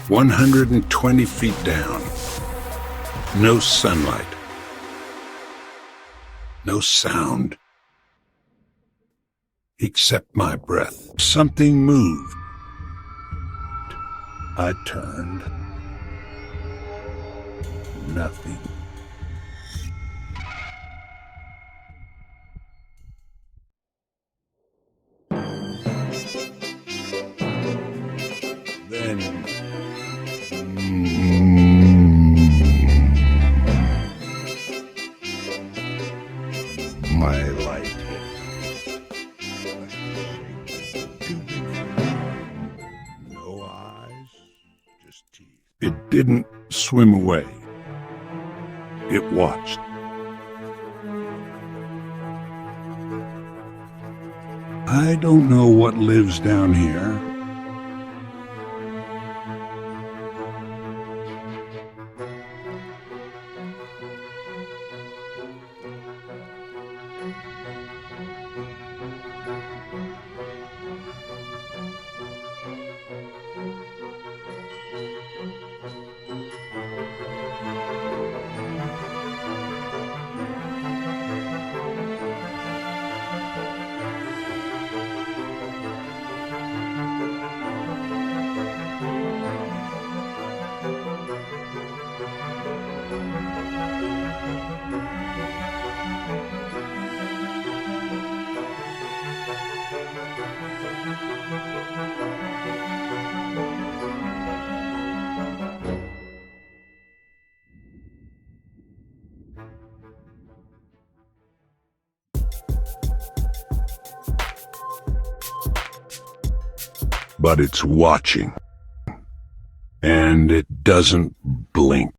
120 feet down. No sunlight. No sound. Except my breath. Something moved. I turned. Nothing. Then... my light hit. No eyes, just teeth. It didn't swim away. It watched. I don't know what lives down here. But it's watching. And it doesn't blink.